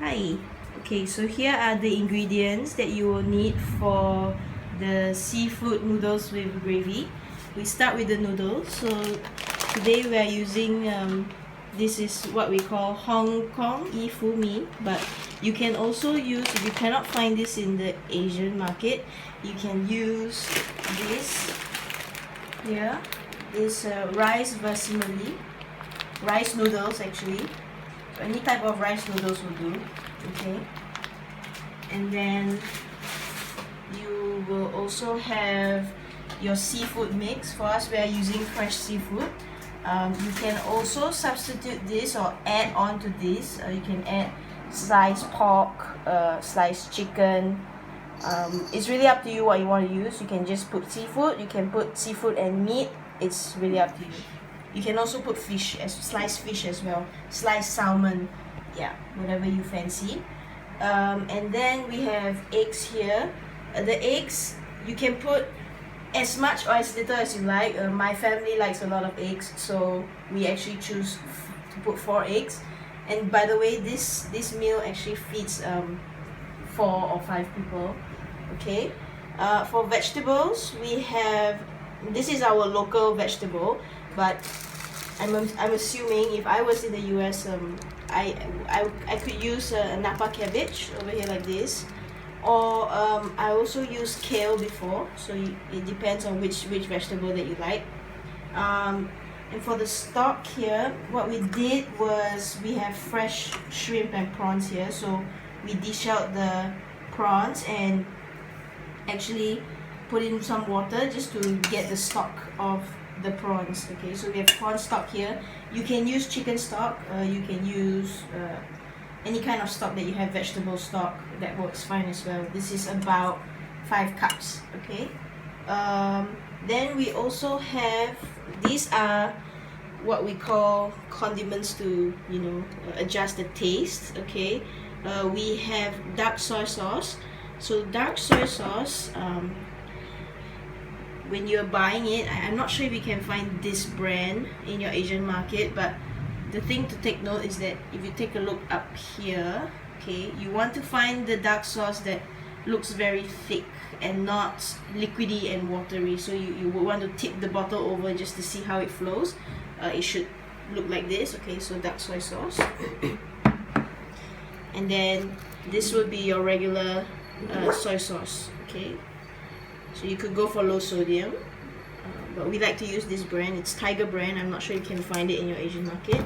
Hi. Okay, so here are the ingredients that you will need for the seafood noodles with gravy. We start with the noodles. So today we are using this is what we call Hong Kong Fu Mi, but you can also use, if you cannot find this in the Asian market, you can use this here. This rice basmati, rice noodles actually. Any type of rice noodles will do. Okay, and then you will also have your seafood mix. For us, we are using fresh seafood. You can also substitute this or add on to this. You can add sliced pork, sliced chicken. It's really up to you what you want to use. You can just put seafood. You can put seafood and meat. It's really up to you. You can also put fish, sliced fish as well, sliced salmon, yeah, whatever you fancy. And then we have eggs here. The eggs, you can put as much or as little as you like. My family likes a lot of eggs, so we actually choose to put 4 eggs. And by the way, this meal actually feeds 4 or 5 people. Okay. For vegetables, we have, this is our local vegetable, but I'm assuming if I was in the US, I could use a Napa cabbage over here like this, or I also used kale before, so it depends on which vegetable that you like. And for the stock here, what we did was we have fresh shrimp and prawns here, so we dish out the prawns and actually put in some water just to get the stock of the prawns. Okay, so we have prawn stock here. You can use chicken stock, you can use any kind of stock that you have, vegetable stock, that works fine as well. This is about 5 cups. Okay, then we also have, these are what we call condiments to, you know, adjust the taste. Okay, we have dark soy sauce. So dark soy sauce, when you're buying it, I'm not sure if you can find this brand in your Asian market, but the thing to take note is that if you take a look up here, okay, you want to find the dark sauce that looks very thick and not liquidy and watery. So you would want to tip the bottle over just to see how it flows. It should look like this. Okay, so dark soy sauce. And then this will be your regular soy sauce. Okay, so you could go for low sodium, but we like to use this brand. It's Tiger brand. I'm not sure you can find it in your Asian market.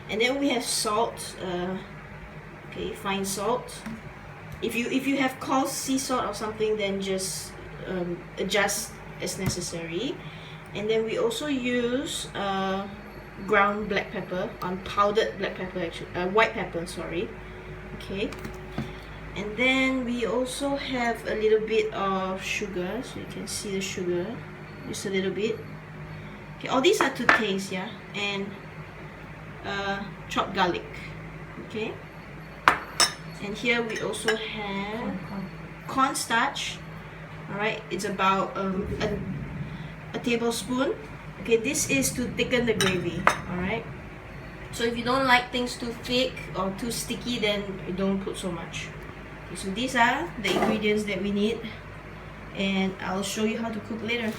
And then we have salt. Okay, fine salt. If you have coarse sea salt or something, then just adjust as necessary. And then we also use ground black pepper, powdered black pepper actually, white pepper, sorry. Okay. And then we also have a little bit of sugar, so you can see the sugar, just a little bit. Okay, all these are to taste, yeah. And chopped garlic. Okay. And here we also have cornstarch. All right, it's about a tablespoon. Okay, this is to thicken the gravy. All right. So if you don't like things too thick or too sticky, then you don't put so much. Okay, so these are the ingredients that we need, and I'll show you how to cook later.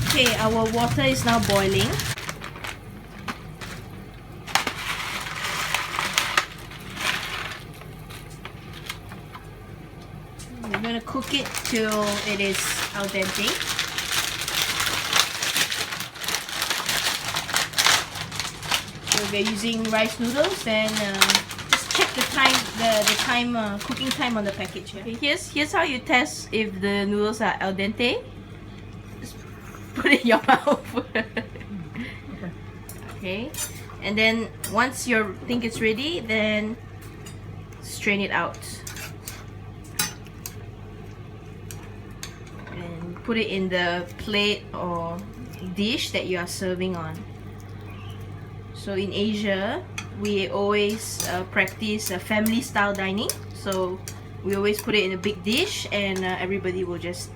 Okay, our water is now boiling. We're going to cook it till it is al dente. So if you're using rice noodles, then check the time, the cooking time on the package. Yeah? Okay, here's how you test if the noodles are al dente. Just put it in your mouth. Okay, and then once you think it's ready, then strain it out and put it in the plate or dish that you are serving on. So in Asia, we always practice family style dining, so we always put it in a big dish and everybody will just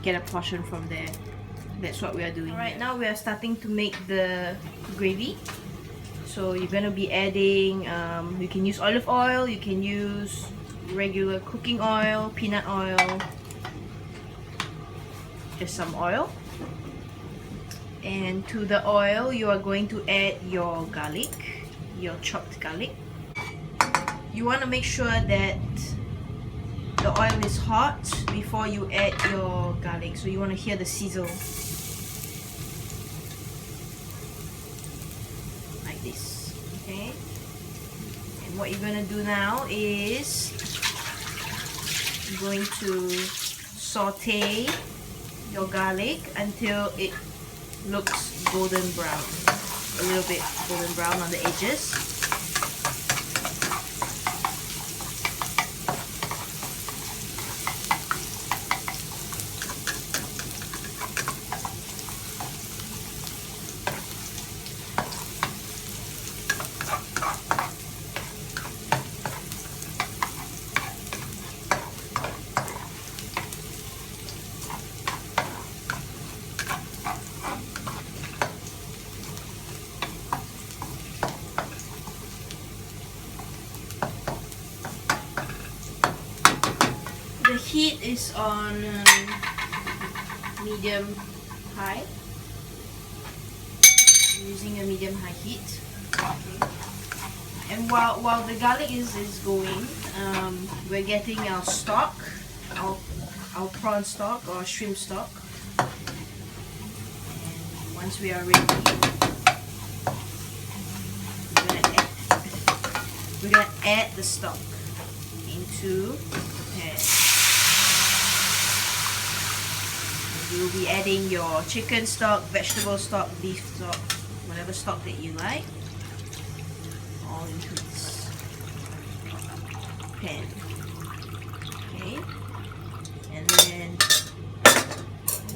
get a portion from there. That's what we are doing. Alright, now we are starting to make the gravy. So you're gonna be adding, you can use olive oil, you can use regular cooking oil, peanut oil, just some oil. And to the oil, you are going to add your garlic, your chopped garlic. You want to make sure that the oil is hot before you add your garlic, so you want to hear the sizzle like this. Okay, and what you're going to do now is you're going to saute your garlic until it looks golden brown, a little bit golden brown on the edges. The heat is on medium high. I'm using a medium high heat. Okay. And while the garlic is going, we're getting our stock, our prawn stock or shrimp stock. And once we are ready, we're gonna add the stock into the pan. You'll be adding your chicken stock, vegetable stock, beef stock, whatever stock that you like, all into this pan. Okay, and then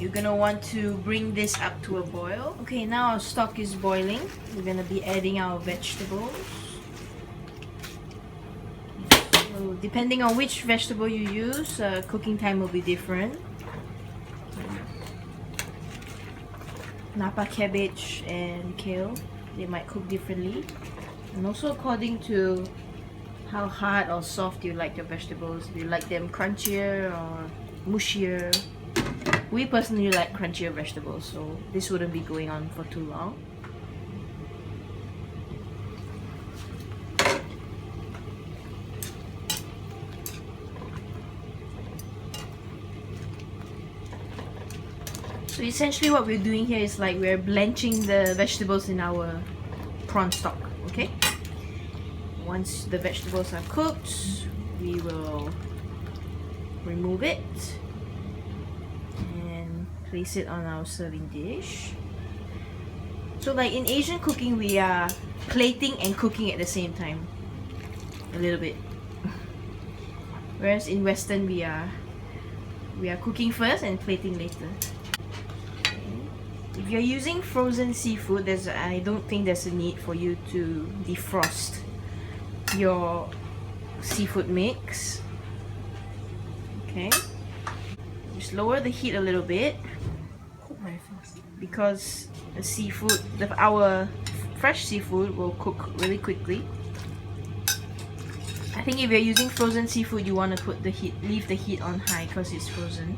you're gonna want to bring this up to a boil. Okay, now our stock is boiling. We're gonna be adding our vegetables. So depending on which vegetable you use, cooking time will be different. Napa cabbage and kale, they might cook differently, and also according to how hard or soft you like your vegetables. Do you like them crunchier or mushier? We personally like crunchier vegetables, so this wouldn't be going on for too long. So essentially what we're doing here is like we're blanching the vegetables in our prawn stock, okay? Once the vegetables are cooked, we will remove it and place it on our serving dish. So like in Asian cooking, we are plating and cooking at the same time, a little bit. Whereas in Western, we are cooking first and plating later. If you're using frozen seafood, I don't think there's a need for you to defrost your seafood mix. Okay, just lower the heat a little bit because the seafood, our fresh seafood will cook really quickly. I think if you're using frozen seafood, you want to leave the heat on high because it's frozen.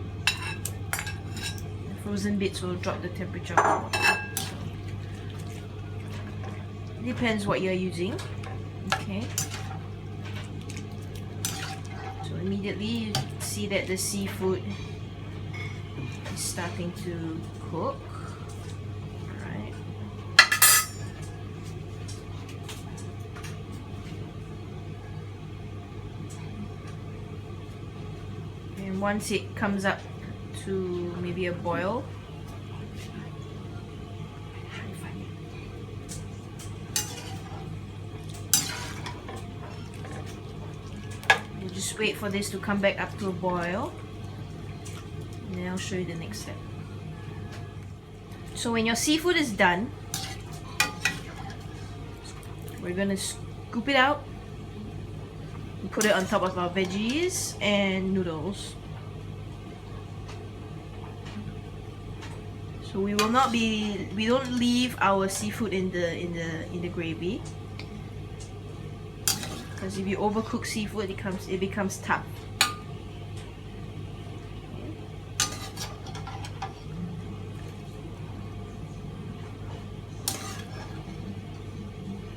Frozen bits will drop the temperature more. Depends what you're using. Okay. So immediately you see that the seafood is starting to cook. Alright. And once it comes up to maybe a boil, you just wait for this to come back up to a boil, and then I'll show you the next step. So when your seafood is done, we're gonna scoop it out and put it on top of our veggies and noodles. So we don't leave our seafood in the gravy, because if you overcook seafood, it becomes tough.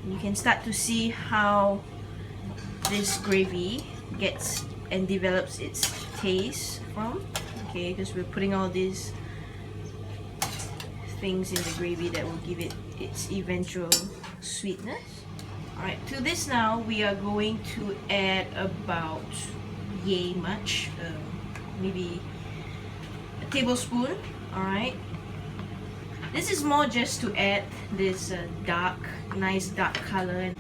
You can start to see how this gravy gets and develops its taste from, okay, because we're putting all these things in the gravy that will give it its eventual sweetness. Alright, to this now we are going to add about yay much, maybe a tablespoon. Alright, this is more just to add this nice dark color.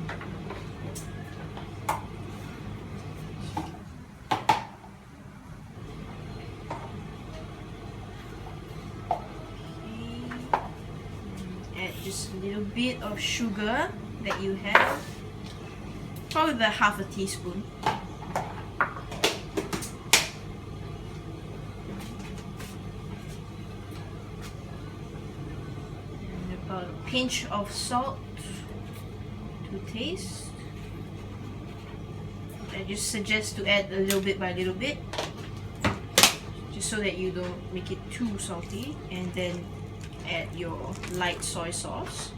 Add just a little bit of sugar that you have, probably about half a teaspoon. And about a pinch of salt to taste. I just suggest to add a little bit by little bit, just so that you don't make it too salty. And then add your light soy sauce.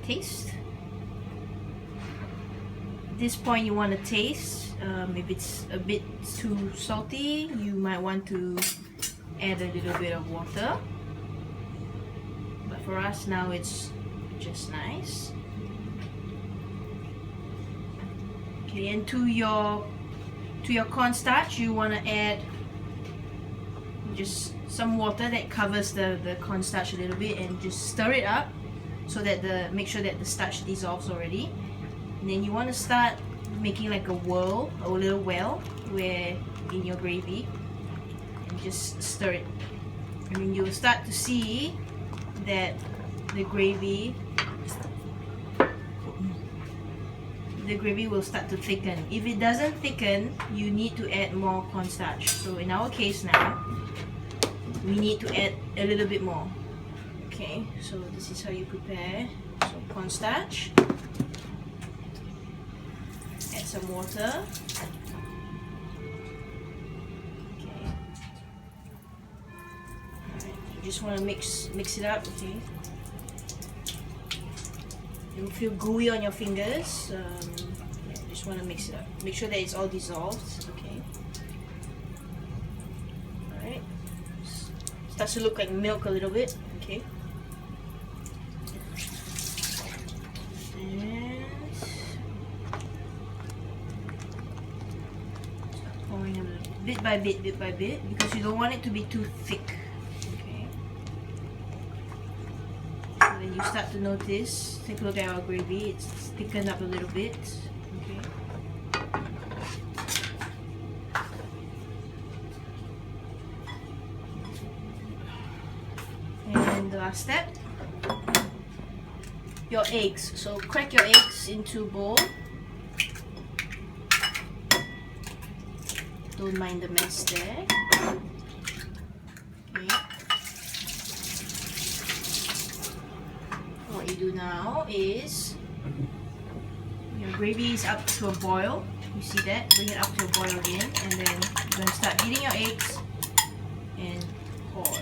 Taste. At this point you want to taste. If it's a bit too salty, you might want to add a little bit of water. But for us now, it's just nice. Okay, and to your cornstarch, you want to add just some water that covers the cornstarch a little bit, and just stir it up so that make sure that the starch dissolves already. And then you want to start making like a whirl, a little well, where in your gravy, and just stir it. I mean, you'll start to see that the gravy will start to thicken. If it doesn't thicken, you need to add more cornstarch. So in our case now, we need to add a little bit more. Okay, so this is how you prepare. So cornstarch, add some water. Okay. Alright, you just want to mix it up. Okay. You'll feel gooey on your fingers. Yeah, just want to mix it up. Make sure that it's all dissolved. Okay. Alright. Starts to look like milk a little bit. Okay. And start pouring a little bit by bit, because you don't want it to be too thick. You start to notice, take a look at our gravy, it's thickened up a little bit. Okay. And the last step, your eggs. So crack your eggs into a bowl. Don't mind the mess there. What you do now is, your gravy is up to a boil. You see that? Bring it up to a boil again, and then you're going to start beating your eggs and pour.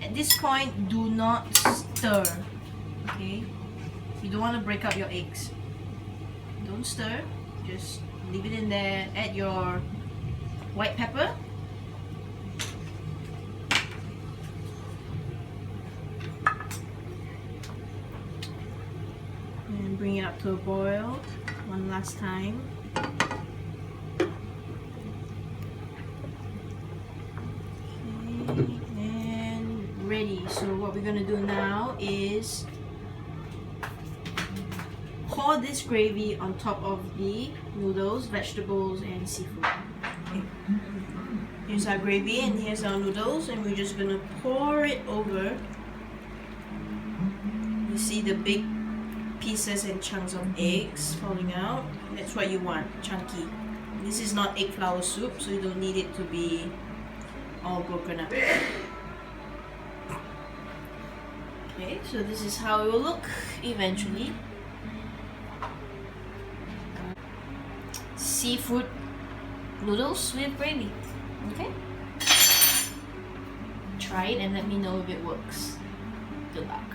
At this point, do not stir. Okay? You don't want to break up your eggs. Don't stir. Just leave it in there. Add your white pepper. And bring it up to a boil one last time. Okay, and ready. So what we're gonna do now is pour this gravy on top of the noodles, vegetables, and seafood. Okay. Here's our gravy and here's our noodles, and we're just gonna pour it over. You see the big pieces and chunks of eggs falling out. That's what you want, chunky. This is not egg flour soup, so you don't need it to be all broken up. Okay, so this is how it will look eventually. Seafood noodles with gravy. Okay? Try it and let me know if it works. Good luck.